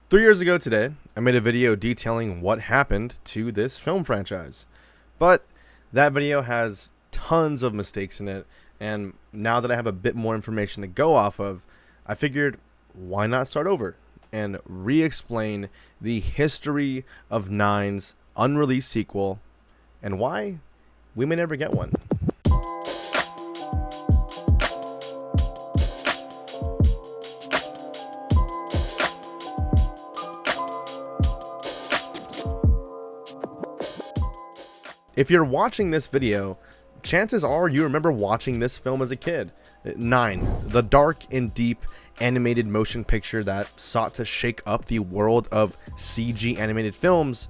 3 years ago today, I made a video detailing what happened to this film franchise. But that video has tons of mistakes in it, and now that I have a bit more information to go off of, I figured, why not start over and re-explain the history of Nine's unreleased sequel and why we may never get one. If you're watching this video, chances are you remember watching this film as a kid. Nine, the dark and deep animated motion picture that sought to shake up the world of CG animated films,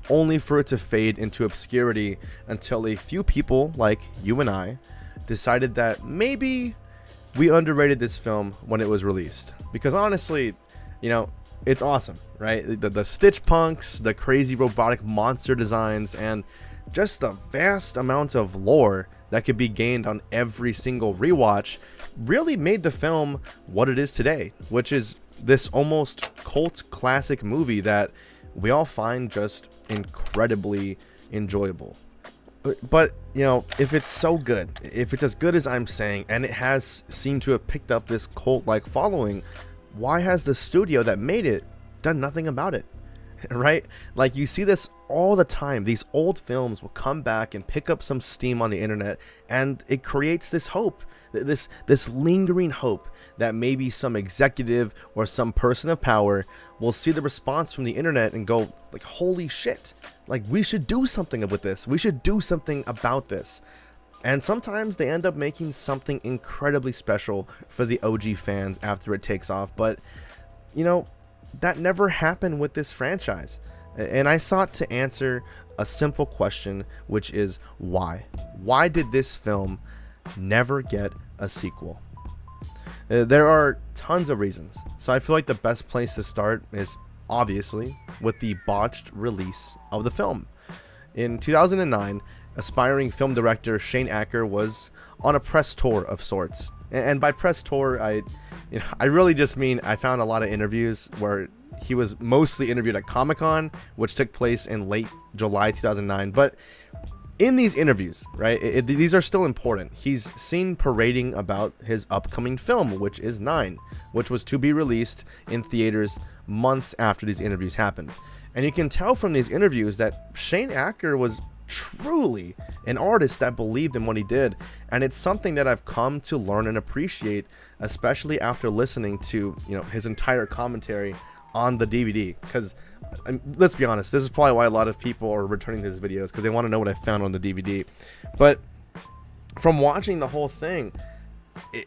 only for it to fade into obscurity until a few people like you and I decided that maybe we underrated this film when it was released. Because honestly, it's awesome, right? The Stitch punks, the crazy robotic monster designs, and just the vast amounts of lore that could be gained on every single rewatch really made the film what it is today, which is this almost cult classic movie that we all find just incredibly enjoyable. But, if it's so good, if it's as good as I'm saying, and it has seemed to have picked up this cult-like following, why has the studio that made it done nothing about it? Right? Like, you see this all the time. These old films will come back and pick up some steam on the internet, and it creates this hope, this lingering hope that maybe some executive or some person of power will see the response from the internet and go like, holy shit, like, we should do something with this, we should do something about this. And sometimes they end up making something incredibly special for the OG fans after it takes off. But that never happened with this franchise, and I sought to answer a simple question, which is why? Why did this film never get a sequel? There are tons of reasons, so I feel like the best place to start is obviously with the botched release of the film. In 2009, aspiring film director Shane Acker was on a press tour of sorts, and by press tour, I really just mean I found a lot of interviews where he was mostly interviewed at Comic-Con, which took place in late July 2009. But in these interviews, right, these are still important. He's seen parading about his upcoming film, which is Nine, which was to be released in theaters months after these interviews happened. And you can tell from these interviews that Shane Acker was truly an artist that believed in what he did, and it's something that I've come to learn and appreciate, especially after listening to his entire commentary on the DVD. Because let's be honest, this is probably why a lot of people are returning his videos, because they want to know what I found on the DVD. But from watching the whole thing,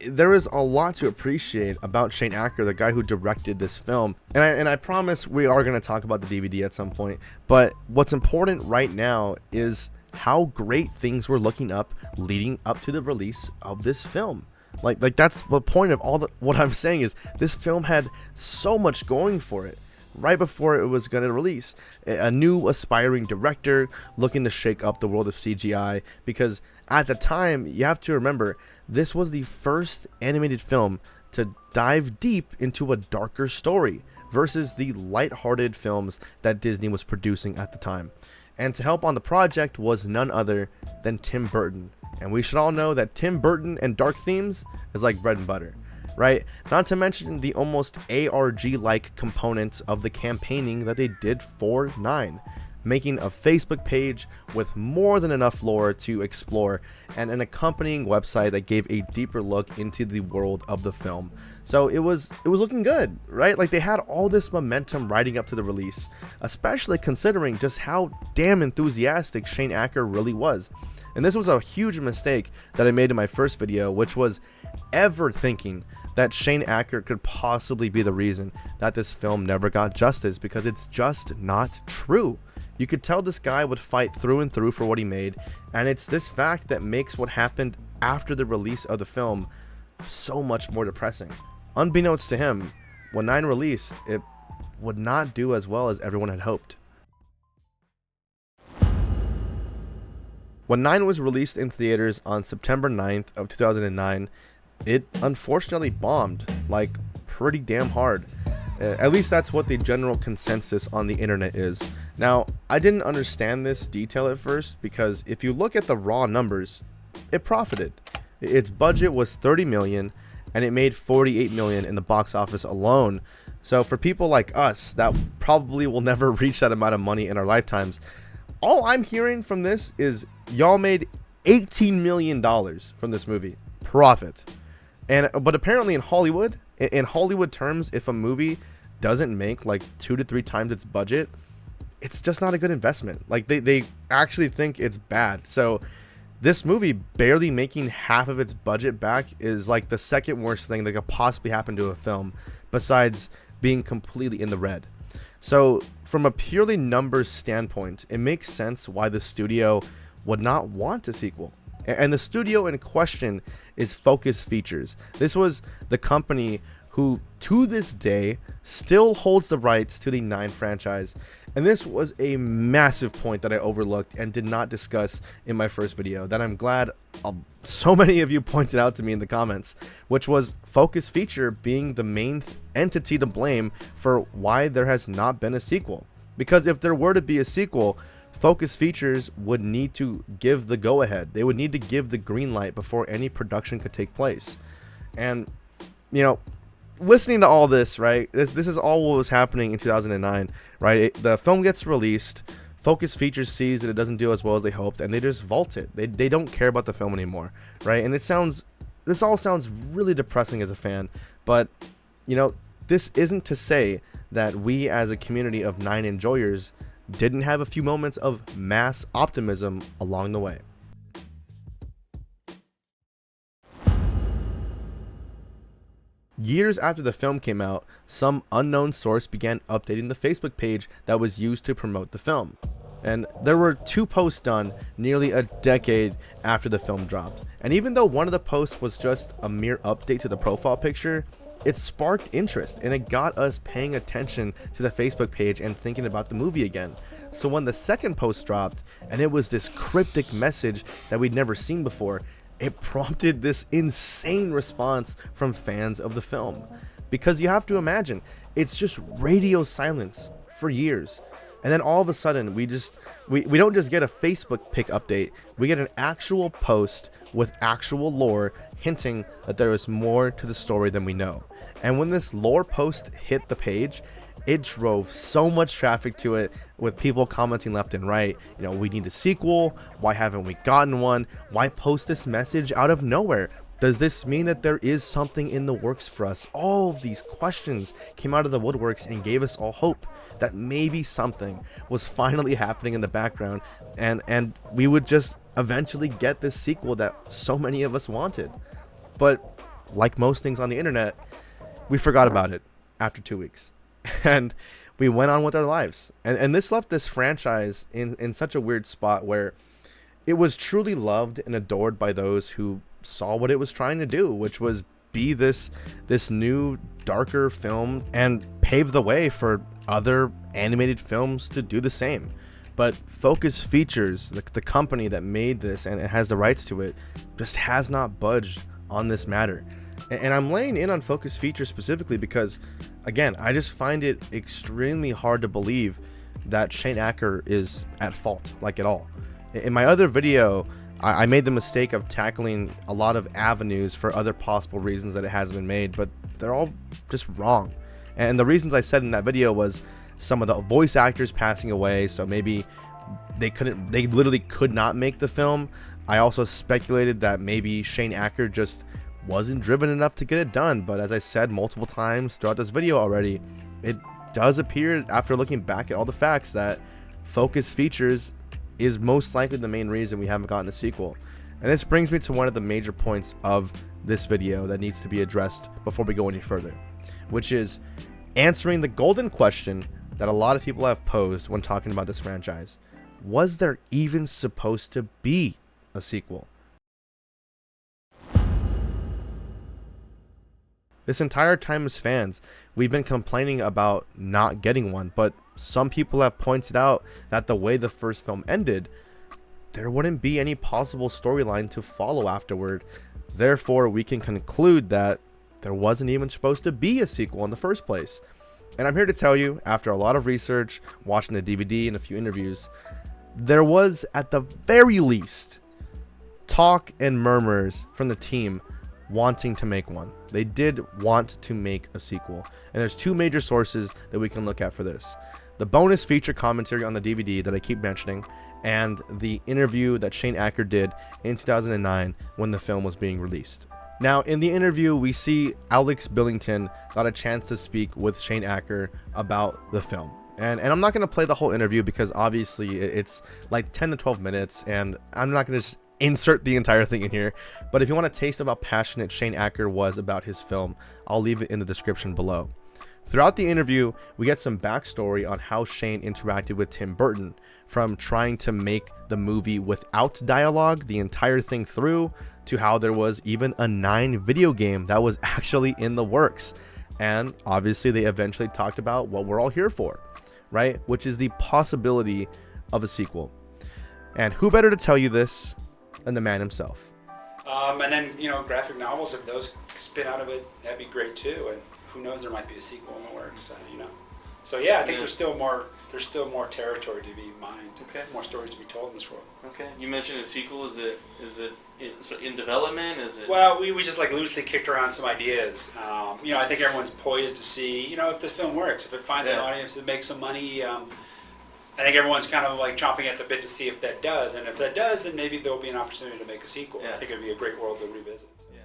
there is a lot to appreciate about Shane Acker, the guy who directed this film. And I promise we are going to talk about the DVD at some point. But what's important right now is how great things were looking up leading up to the release of this film. Like that's the point of what I'm saying is this film had so much going for it right before it was going to release. A new aspiring director looking to shake up the world of CGI, because at the time, you have to remember, this was the first animated film to dive deep into a darker story versus the lighthearted films that Disney was producing at the time. And to help on the project was none other than Tim Burton. And we should all know that Tim Burton and dark themes is like bread and butter, right? Not to mention the almost ARG-like components of the campaigning that they did for Nine, making a Facebook page with more than enough lore to explore and an accompanying website that gave a deeper look into the world of the film. So it was looking good, right? Like, they had all this momentum riding up to the release, especially considering just how damn enthusiastic Shane Acker really was. And this was a huge mistake that I made in my first video, which was ever thinking that Shane Acker could possibly be the reason that this film never got justice, because it's just not true. You could tell this guy would fight through and through for what he made, and it's this fact that makes what happened after the release of the film so much more depressing. Unbeknownst to him, when Nine released, it would not do as well as everyone had hoped. When Nine was released in theaters on September 9th of 2009, it unfortunately bombed, like, pretty damn hard. At least that's what the general consensus on the internet is. Now, I didn't understand this detail at first, because if you look at the raw numbers, it profited. Its budget was $30 million, and it made $48 million in the box office alone. So for people like us that probably will never reach that amount of money in our lifetimes, all I'm hearing from this is y'all made $18 million from this movie profit. But apparently in Hollywood terms, if a movie doesn't make like 2 to 3 times its budget, it's just not a good investment. Like they actually think it's bad. So this movie barely making half of its budget back is like the second worst thing that could possibly happen to a film, besides being completely in the red. So from a purely numbers standpoint, it makes sense why the studio would not want a sequel. And the studio in question is Focus Features. This was the company who, to this day, still holds the rights to the 9 franchise. And this was a massive point that I overlooked and did not discuss in my first video that I'm glad so many of you pointed out to me in the comments, which was Focus Feature being the main entity to blame for why there has not been a sequel. Because if there were to be a sequel, Focus Features would need to give the go-ahead. They would need to give the green light before any production could take place. And, you know, listening to all this, right, this is all what was happening in 2009, right? The film gets released, Focus Features sees that it doesn't do as well as they hoped, and they just vault it. They don't care about the film anymore, right? And this all sounds really depressing as a fan, but, you know, this isn't to say that we as a community of 9 enjoyers didn't have a few moments of mass optimism along the way. Years after the film came out, some unknown source began updating the Facebook page that was used to promote the film. And there were 2 posts done nearly a decade after the film dropped. And even though one of the posts was just a mere update to the profile picture, it sparked interest and it got us paying attention to the Facebook page and thinking about the movie again. So when the second post dropped and it was this cryptic message that we'd never seen before, it prompted this insane response from fans of the film. Because you have to imagine, it's just radio silence for years. And then all of a sudden, we don't just get a Facebook pic update, we get an actual post with actual lore hinting that there is more to the story than we know. And when this lore post hit the page, it drove so much traffic to it, with people commenting left and right. You know, we need a sequel. Why haven't we gotten one? Why post this message out of nowhere? Does this mean that there is something in the works for us? All of these questions came out of the woodworks and gave us all hope that maybe something was finally happening in the background, and we would just eventually get this sequel that so many of us wanted. But like most things on the internet, we forgot about it after 2 weeks. And we went on with our lives. And this left this franchise in such a weird spot where it was truly loved and adored by those who saw what it was trying to do, which was be this new, darker film and pave the way for other animated films to do the same. But Focus Features, the company that made this and it has the rights to it, just has not budged on this matter. And I'm laying in on Focus Features specifically because, again, I just find it extremely hard to believe that Shane Acker is at fault, like at all. In my other video, I made the mistake of tackling a lot of avenues for other possible reasons that it hasn't been made, but they're all just wrong. And the reasons I said in that video was some of the voice actors passing away, so maybe they literally could not make the film. I also speculated that maybe Shane Acker just wasn't driven enough to get it done, but as I said multiple times throughout this video already, it does appear after looking back at all the facts that Focus Features is most likely the main reason we haven't gotten a sequel. And this brings me to one of the major points of this video that needs to be addressed before we go any further, which is answering the golden question that a lot of people have posed when talking about this franchise. Was there even supposed to be a sequel? This entire time as fans, we've been complaining about not getting one, but some people have pointed out that the way the first film ended, there wouldn't be any possible storyline to follow afterward. Therefore, we can conclude that there wasn't even supposed to be a sequel in the first place. And I'm here to tell you, after a lot of research, watching the DVD and a few interviews, there was, at the very least, talk and murmurs from the team wanting to make one. They did want to make a sequel. And there's two major sources that we can look at for this. The bonus feature commentary on the DVD that I keep mentioning, and the interview that Shane Acker did in 2009 when the film was being released. Now, in the interview, we see Alex Billington got a chance to speak with Shane Acker about the film. And I'm not going to play the whole interview because obviously it's like 10 to 12 minutes, and I'm not going to just insert the entire thing in here. But if you want a taste of how passionate Shane Acker was about his film, I'll leave it in the description below. Throughout the interview, we get some backstory on how Shane interacted with Tim Burton, from trying to make the movie without dialogue the entire thing through, to how there was even a 9 video game that was actually in the works. And obviously they eventually talked about what we're all here for, right? Which is the possibility of a sequel. And who better to tell you this than the man himself? And then, graphic novels, if those spin out of it, that'd be great too. And who knows, there might be a sequel in the works, So yeah, I think there's still more territory to be mined. Okay. More stories to be told in this world. Okay. You mentioned a sequel. Is it in development? Is it? Well, we just loosely kicked around some ideas. I think everyone's poised to see, if the film works, if it finds an audience, it makes some money. I think everyone's kind of chomping at the bit to see if that does, and if that does, then maybe there'll be an opportunity to make a sequel. Yeah. I think it'd be a great world to revisit. Yeah.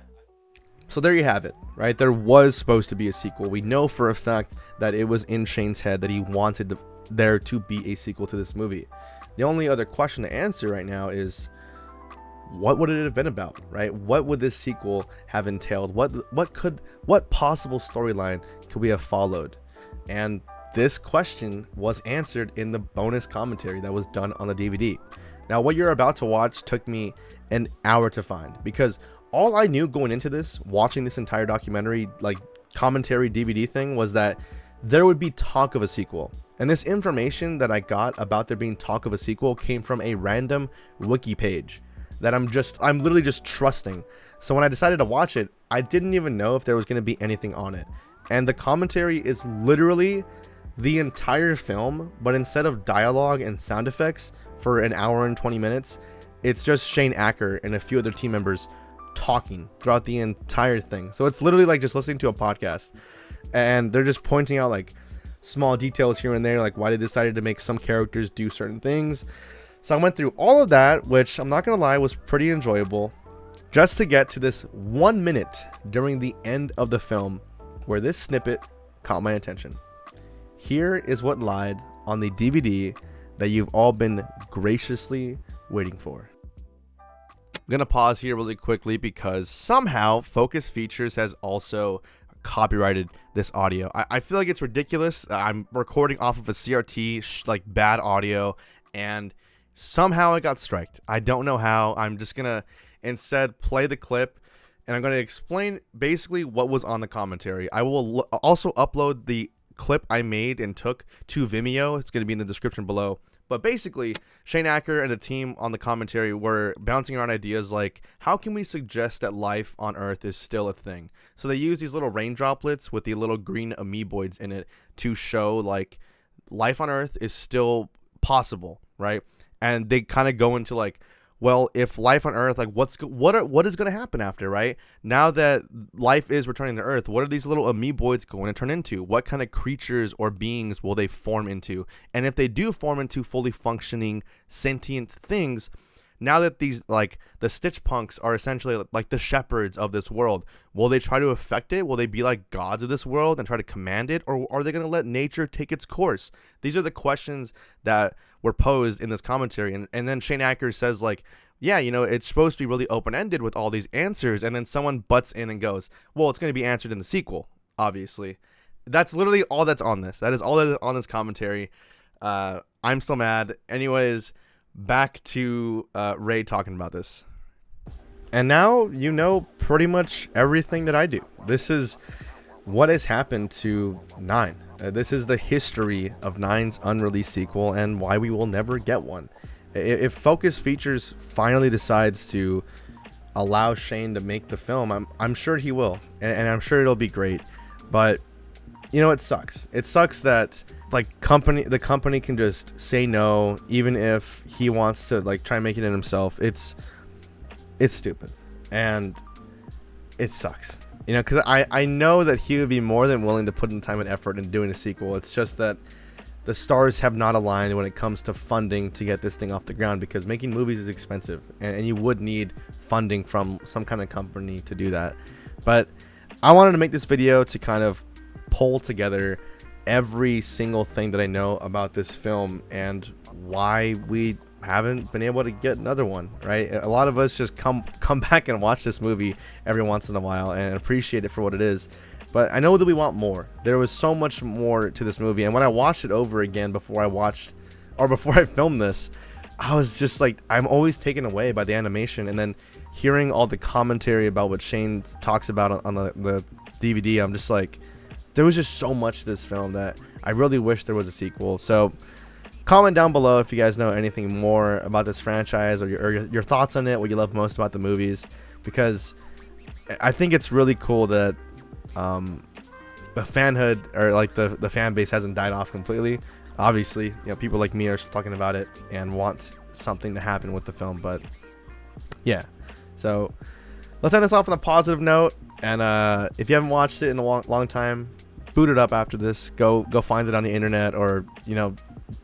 So there you have it, right? There was supposed to be a sequel. We know for a fact that it was in Shane's head that he wanted there to be a sequel to this movie. The only other question to answer right now is, what would it have been about, right? What would this sequel have entailed? What possible storyline could we have followed? And this question was answered in the bonus commentary that was done on the DVD. Now, what you're about to watch took me an hour to find, because all I knew going into this, watching this entire documentary, commentary DVD thing, was that there would be talk of a sequel. And this information that I got about there being talk of a sequel came from a random wiki page that I'm literally just trusting. So when I decided to watch it, I didn't even know if there was going to be anything on it. And the commentary is literally the entire film, but instead of dialogue and sound effects for an hour and 20 minutes, it's just Shane Acker and a few other team members talking throughout the entire thing. So it's literally like just listening to a podcast, and they're just pointing out small details here and there, why they decided to make some characters do certain things. So I went through all of that, which I'm not gonna lie was pretty enjoyable, just to get to this 1 minute during the end of the film where this snippet caught my attention. Here is what lied on the DVD that you've all been graciously waiting for. I'm going to pause here really quickly because somehow Focus Features has also copyrighted this audio. I feel like it's ridiculous. I'm recording off of a CRT, bad audio, and somehow it got striked. I don't know how. I'm just going to instead play the clip, and I'm going to explain basically what was on the commentary. I will also upload the clip I made and took to Vimeo. It's going to be in the description below. But basically, Shane Acker and the team on the commentary were bouncing around ideas like, how can we suggest that life on Earth is still a thing? So they use these little rain droplets with the little green amoeboids in it to show life on Earth is still possible, right? And they kind of go into well, if life on Earth, what is going to happen after, right? Now that life is returning to Earth, what are these little amoeboids going to turn into? What kind of creatures or beings will they form into? And if they do form into fully functioning sentient things, now that these the Stitch Punks are essentially the shepherds of this world, will they try to affect it? Will they be like gods of this world and try to command it? Or are they going to let nature take its course? These are the questions that were posed in this commentary. And then Shane Acker says yeah, it's supposed to be really open-ended with all these answers. And then someone butts in and goes, well, it's going to be answered in the sequel, obviously. That's literally all that's on this. That is all that is on this commentary. I'm still mad. Anyways, back to Ray talking about this. And now you know pretty much everything that I do. This is what has happened to 9. This is the history of 9's unreleased sequel and why we will never get one. If Focus Features finally decides to allow Shane to make the film, I'm sure he will, and I'm sure it'll be great. But you know, it sucks. It sucks that like the company can just say no, even if he wants to like try and make it in himself. It's stupid, and it sucks. You know, because I know that he would be more than willing to put in time and effort in doing a sequel. It's just that the stars have not aligned when it comes to funding to get this thing off the ground, because making movies is expensive, and you would need funding from some kind of company to do that. But I wanted to make this video to kind of pull together every single thing that I know about this film and why we haven't been able to get another one, right? A lot of us just come back and watch this movie every once in a while and appreciate it for what it is, but I know that we want more. There was so much more to this movie, and when I watched it over again before I filmed this, I was just like, I'm always taken away by the animation, and then hearing all the commentary about what Shane talks about on the DVD, I'm just like, there was just so much to this film that I really wish there was a sequel. So comment down below if you guys know anything more about this franchise, or your thoughts on it, what you love most about the movies, because I think it's really cool that the fanhood, or like the fan base, hasn't died off completely. Obviously, you know, people like me are talking about it and want something to happen with the film, but yeah. So let's end this off on a positive note, and if you haven't watched it in a long time, boot it up after this. Go find it on the internet, or you know,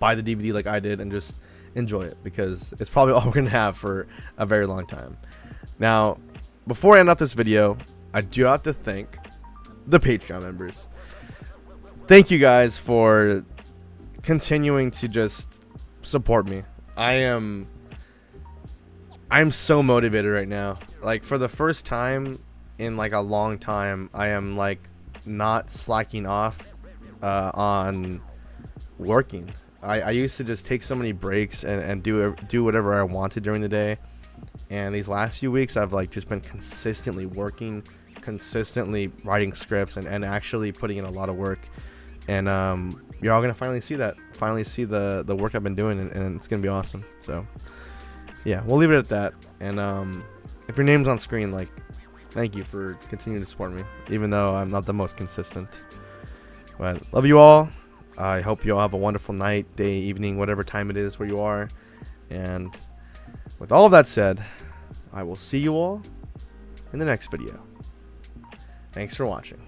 buy the DVD like I did and just enjoy it, because it's probably all we're gonna have for a very long time. Now, before I end up this video, I do have to thank the Patreon members. Thank you guys for continuing to just support me. I'm so motivated right now. Like, for the first time in like a long time, I am like not slacking off on working. I used to just take so many breaks and do whatever I wanted during the day, and these last few weeks I've like just been consistently working, consistently writing scripts, and actually putting in a lot of work, and you're all gonna finally see the work I've been doing, and it's gonna be awesome. So yeah, we'll leave it at that, and if your name's on screen, like, thank you for continuing to support me, even though I'm not the most consistent. But love you all. I hope you all have a wonderful night, day, evening, whatever time it is where you are. And with all of that said, I will see you all in the next video. Thanks for watching.